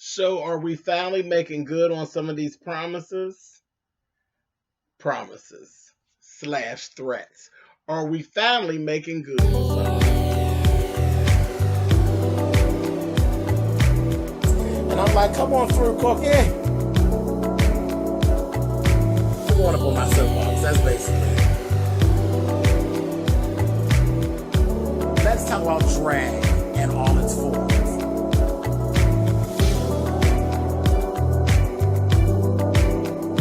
So are we finally making good on some of these promises? Promises slash threats. Are we finally making good on some of them? And I'm like, come on through, Cookie. I want to put my soapbox. That's basically it. Let's talk about drag and all its forms.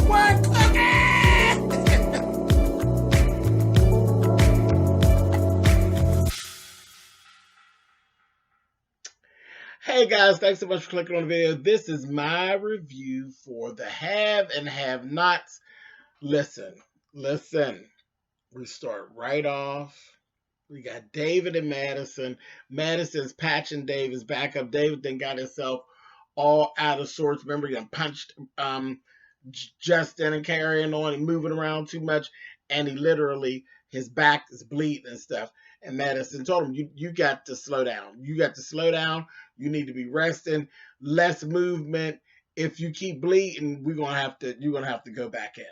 What, Cookie? Hey guys, thanks so much for clicking on the video. This is my review for the have and have nots. Listen. We start right off. We got David and Madison. Madison's patching David's back up. David then got himself all out of sorts. Remember, he punched Justin and carrying on and moving around too much. And he literally, his back is bleeding and stuff. And Madison told him, you got to slow down. You got to slow down. You need to be resting. Less movement. If you keep bleeding, you're gonna have to go back in.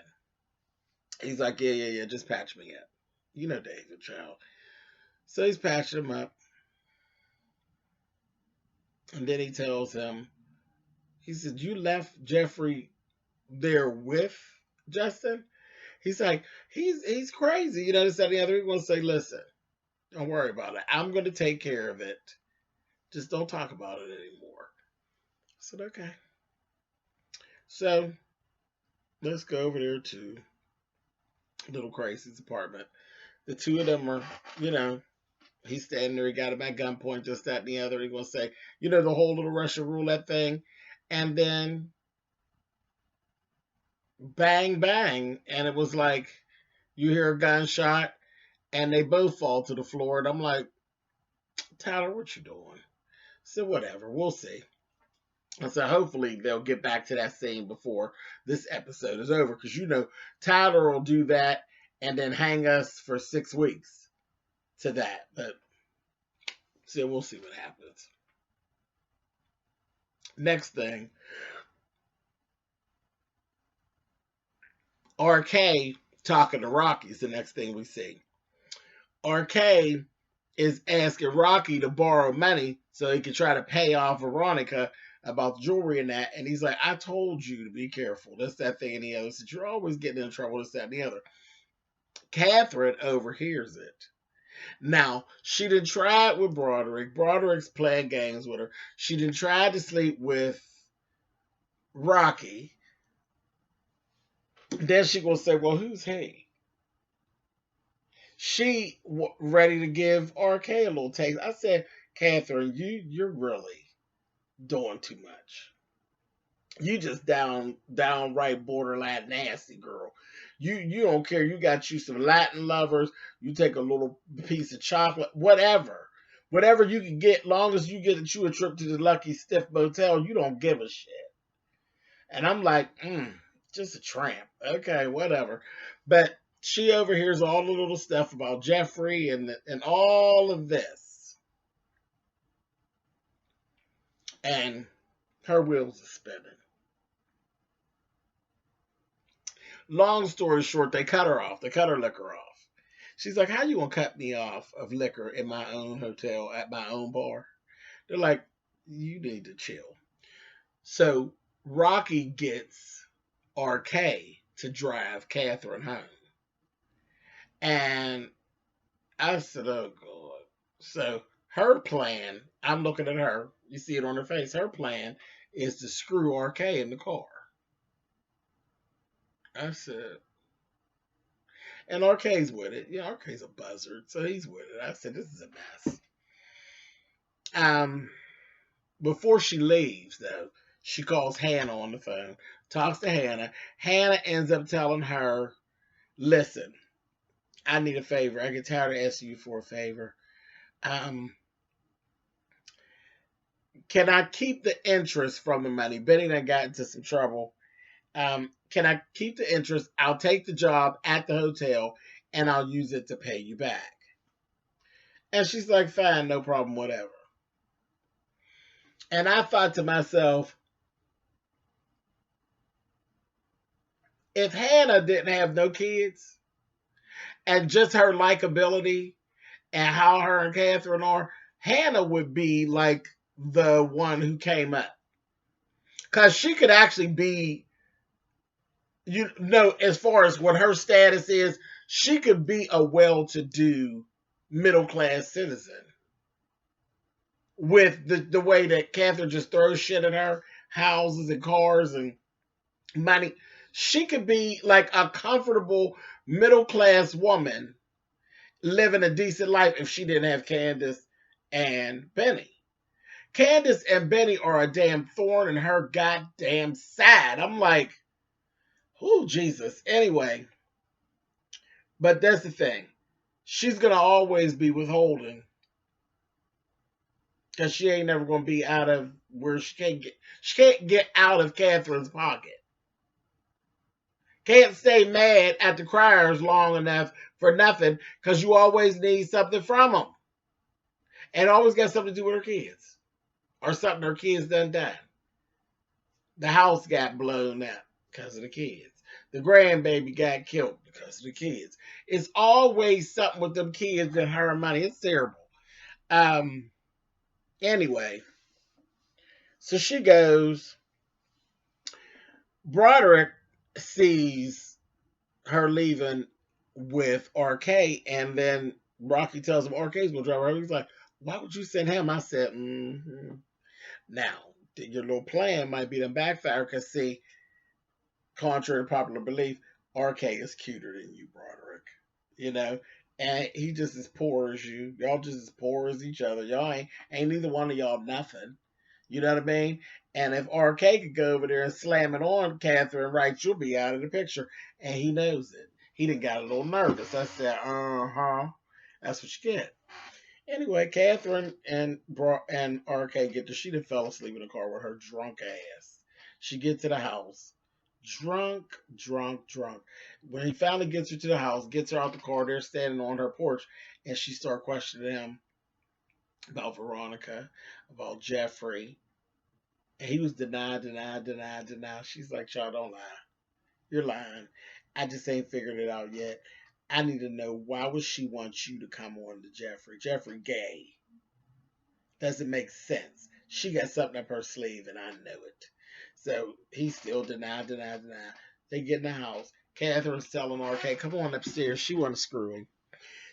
He's like, yeah, just patch me up. You know David, child. So he's patching him up. And then he tells him, he said, you left Jeffrey there with Justin? He's like, he's crazy. You know, this, that, and the other. He's going to say, listen, don't worry about it. I'm going to take care of it. Just don't talk about it anymore. I said, okay. So let's go over there to Little Crazy's apartment. The two of them are, he's standing there. He got him at gunpoint, just that and the other. He's going to say, the whole little Russian roulette thing. And then bang, bang. And it was like, you hear a gunshot and they both fall to the floor. And I'm like, Tyler, what you doing? So whatever, we'll see. And so hopefully they'll get back to that scene before this episode is over. Because, Tyler will do that and then hang us for 6 weeks to that. But so we'll see what happens. Next thing. RK talking to Rocky is the next thing we see. RK is asking Rocky to borrow money so he can try to pay off Veronica about the jewelry and that. And he's like, I told you to be careful. This, that, thing, and the other. So you're always getting in trouble, this, that, and the other. Catherine overhears it. Now, she didn't try it with Broderick. Broderick's playing games with her. She didn't try to sleep with Rocky. Then she gonna say, well, who's he? She ready to give RK a little taste. I said, Catherine, you're really doing too much. You just downright borderline nasty, girl. You don't care. You got you some Latin lovers. You take a little piece of chocolate, whatever you can get. Long as you get you a trip to the Lucky Stiff Motel, you don't give a shit. And I'm like, just a tramp. Okay, whatever. But she overhears all the little stuff about Jeffrey and all of this. And her wheels are spinning. Long story short, they cut her off. They cut her liquor off. She's like, how you going to cut me off of liquor in my own hotel at my own bar? They're like, you need to chill. So Rocky gets RK to drive Catherine home. And I said, oh, God. So her plan, I'm looking at her. You see it on her face. Her plan is to screw RK in the car. I said, and RK's with it. RK's a buzzard, so he's with it. I said, this is a mess. Before she leaves, though, she calls Hannah on the phone, talks to Hannah. Hannah ends up telling her, listen, I need a favor. I get tired of asking you for a favor. Can I keep the interest from the money? Benny done got into some trouble. Can I keep the interest? I'll take the job at the hotel and I'll use it to pay you back. And she's like, fine, no problem, whatever. And I thought to myself, If Hannah didn't have no kids and just her likability and how her and Catherine are, Hannah would be like the one who came up. Because she could actually be, you know, as far as what her status is, she could be a well to do middle class citizen. With the way that Catherine just throws shit at her, houses and cars and money, she could be like a comfortable middle class woman living a decent life if she didn't have Candace and Benny. Candace and Benny are a damn thorn in her goddamn side. I'm like, oh, Jesus. Anyway, but that's the thing. She's going to always be withholding because she ain't never going to be out of where she can't get out of Catherine's pocket. Can't stay mad at the criers long enough for nothing because you always need something from them. And always got something to do with her kids or something her kids done. The house got blown up because of the kids. The grandbaby got killed because of the kids. It's always something with them kids and her money. It's terrible. Anyway, so she goes. Broderick sees her leaving with RK, and then Rocky tells him RK's gonna drive her. He's like, "Why would you send him?" I said, Now, your little plan might be to backfire because, see, contrary to popular belief, RK is cuter than you, Broderick. You know, and he just as poor as you. Y'all just as poor as each other. Y'all ain't neither one of y'all nothing. You know what I mean? And if RK could go over there and slam it on Catherine, right, you'll be out of the picture. And he knows it. He done got a little nervous. I said, that's what you get. Anyway, Catherine and RK get to, she done fell asleep in the car with her drunk ass. She gets to the house. Drunk. When he finally gets her to the house, gets her out the car, they're standing on her porch, and she starts questioning him about Veronica, about Jeffrey. And he was denied. She's like, y'all don't lie. You're lying. I just ain't figured it out yet. I need to know, why would she want you to come on to Jeffrey? Jeffrey gay. Doesn't make sense. She got something up her sleeve and I know it. So he's still denied. They get in the house. Catherine's telling RK, come on upstairs. She want to screw him.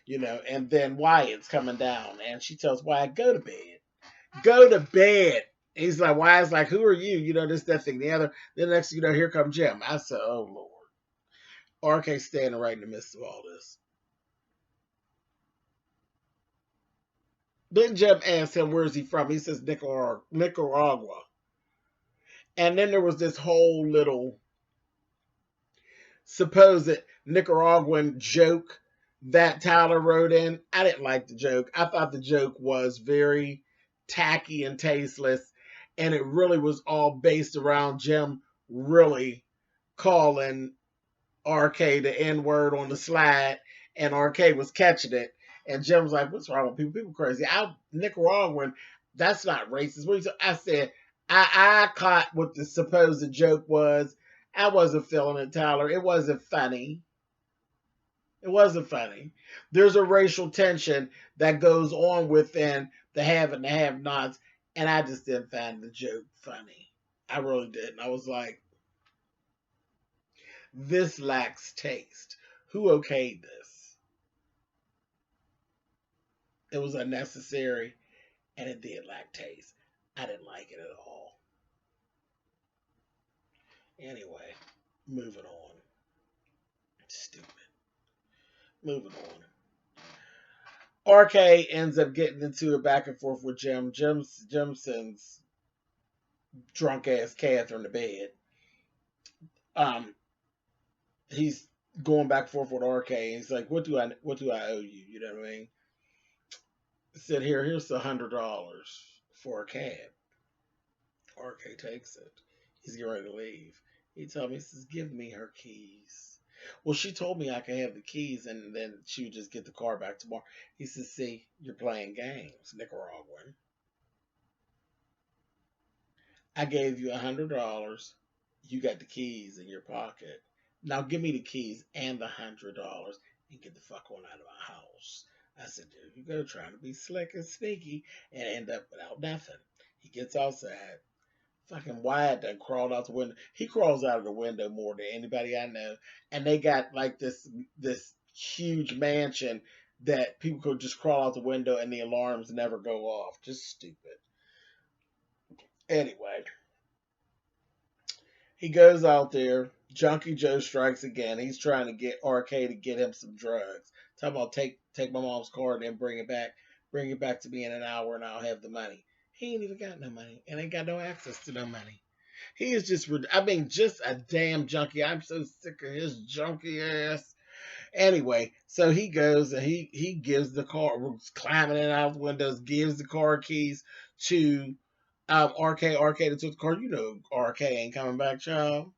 You know, and then Wyatt's coming down and she tells Wyatt, go to bed. Go to bed. And he's like, Wyatt's like, who are you? You know, this, that thing, the other. Then next thing you know, here comes Jim. I said, oh Lord. RK standing right in the midst of all this. Then Jim asks him, where's he from? He says, Nicaragua. And then there was this whole little supposed Nicaraguan joke that Tyler wrote in. I didn't like the joke. I thought the joke was very tacky and tasteless. And it really was all based around Jim really calling RK the N-word on the slide. And RK was catching it. And Jim was like, what's wrong with people? People crazy. Nicaraguan, that's not racist. What I said, I caught what the supposed joke was. I wasn't feeling it, Tyler. It wasn't funny. It wasn't funny. There's a racial tension that goes on within the have and the have-nots, and I just didn't find the joke funny. I really didn't. I was like, this lacks taste. Who okayed this? It was unnecessary, and it did lack taste. I didn't like it at all. Anyway, moving on. Stupid. Moving on. RK ends up getting into a back and forth with Jim. Jim sends drunk ass Catherine to bed. He's going back and forth with RK. And he's like, what do I owe you? You know what I mean? He said, here's $100 for a cab. RK takes it. He's getting ready to leave. He told me, he says, give me her keys. Well, she told me I could have the keys and then she would just get the car back tomorrow. He says, see, you're playing games, Nicaraguan. I gave you $100. You got the keys in your pocket. Now give me the keys and the $100 and get the fuck on out of my house. I said, there you go, trying to be slick and sneaky and end up without nothing. He gets outside. Fucking Wyatt done crawled out the window. He crawls out of the window more than anybody I know. And they got like this huge mansion that people could just crawl out the window and the alarms never go off. Just stupid. Anyway, he goes out there. Junkie Joe strikes again. He's trying to get RK to get him some drugs. Talking about take my mom's card and bring it back. Bring it back to me in an hour and I'll have the money. He ain't even got no money and ain't got no access to no money. He is just, I mean, just a damn junkie. I'm so sick of his junkie ass. Anyway, so he goes and he gives the car, climbing in out the windows, gives the car keys to RK. RK that took the car. You know, RK ain't coming back, child.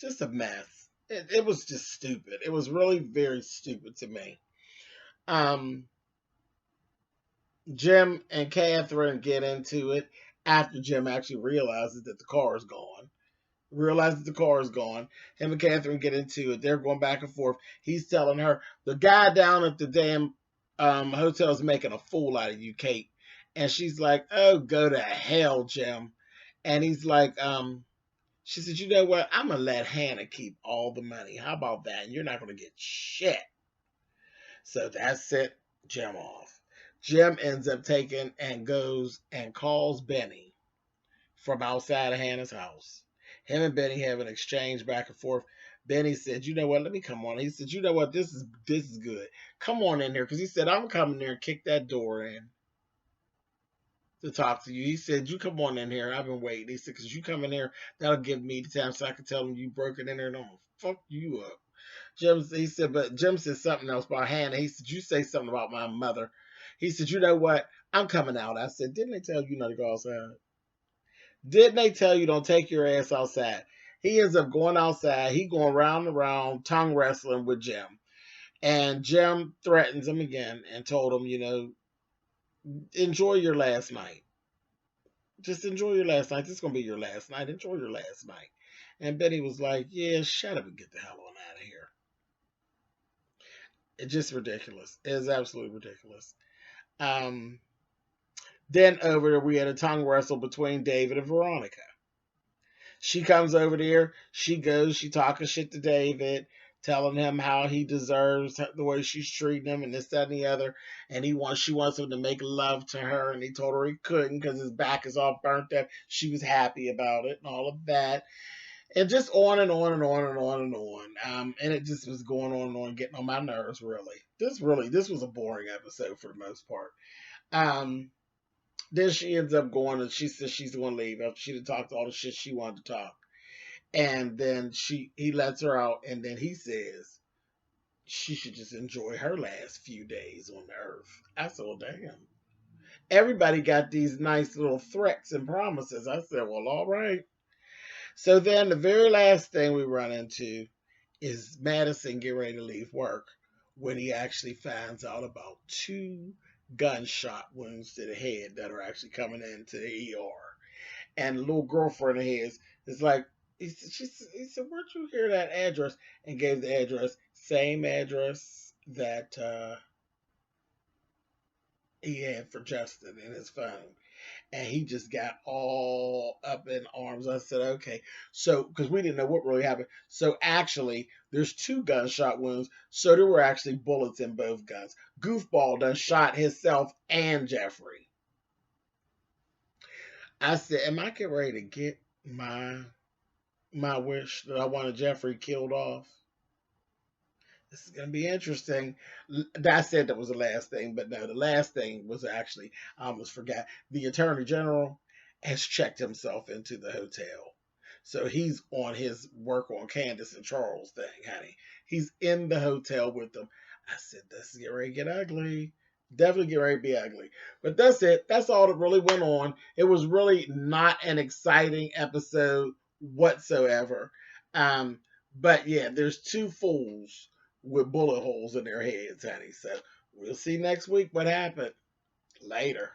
Just a mess. It was just stupid. It was really very stupid to me. Jim and Catherine get into it after Jim actually realizes that the car is gone. Realizes the car is gone. Him and Catherine get into it. They're going back and forth. He's telling her the guy down at the damn hotel is making a fool out of you, Kate. And she's like, "Oh, go to hell, Jim." And he's like, she said, "You know what? I'm gonna let Hannah keep all the money. How about that? And you're not gonna get shit." So that's it. Jim off. Jim ends up taking and goes and calls Benny from outside of Hannah's house. Him and Benny have an exchange back and forth. Benny said, "You know what? Let me come on." He said, "You know what? This is good. Come on in here," because he said, "I'm coming there and kick that door in to talk to you." He said, "You come on in here. I've been waiting." He said, "Because you come in here, that'll give me the time so I can tell them you broke it in there and I'm gonna fuck you up." He said, but Jim said something else about Hannah. He said, "You say something about my mother." He said, "You know what? I'm coming out." I said, "Didn't they tell you not to go outside? Didn't they tell you don't take your ass outside?" He ends up going outside. He going round and round, tongue wrestling with Jim. And Jim threatens him again and told him, enjoy your last night. Just enjoy your last night. This is going to be your last night. Enjoy your last night. And Betty was like, "Yeah, shut up and get the hell on out of here." It's just ridiculous. It is absolutely ridiculous. Um, then over there, we had a tongue wrestle between David and Veronica. She comes over there. She talking shit to David, telling him how he deserves the way she's treating him and this, that, and the other. And she wants him to make love to her. And he told her he couldn't because his back is all burnt up. She was happy about it and all of that. And just on and on and on and on and on. And it just was going on and on, getting on my nerves, really. This was a boring episode for the most part. Then she ends up going and she says she's going to leave after she had talked all the shit she wanted to talk. And then he lets her out, and then he says she should just enjoy her last few days on the earth. I said, "Well, damn. Everybody got these nice little threats and promises." I said, "Well, all right." So then the very last thing we run into is Madison getting ready to leave work when he actually finds out about 2 gunshot wounds to the head that are actually coming into the ER. And the little girlfriend of his is like, he said, "Where'd you hear that address?" And gave the address, same address that he had for Justin in his phone. And he just got all up in arms. I said, "Okay." So, because we didn't know what really happened. So, actually, there's 2 gunshot wounds. So, there were actually bullets in both guns. Goofball done shot himself and Jeffrey. I said, "Am I getting ready to get my wish that I wanted Jeffrey killed off?" This is going to be interesting. I said that was the last thing, but no, the last thing was actually, I almost forgot. The Attorney General has checked himself into the hotel. So he's on his work on Candace and Charles thing, honey. He's in the hotel with them. I said, this is getting ready to get ugly. Definitely get ready to be ugly. But that's it. That's all that really went on. It was really not an exciting episode whatsoever. But yeah, there's 2 fools with bullet holes in their heads, honey. So we'll see next week what happened. Later.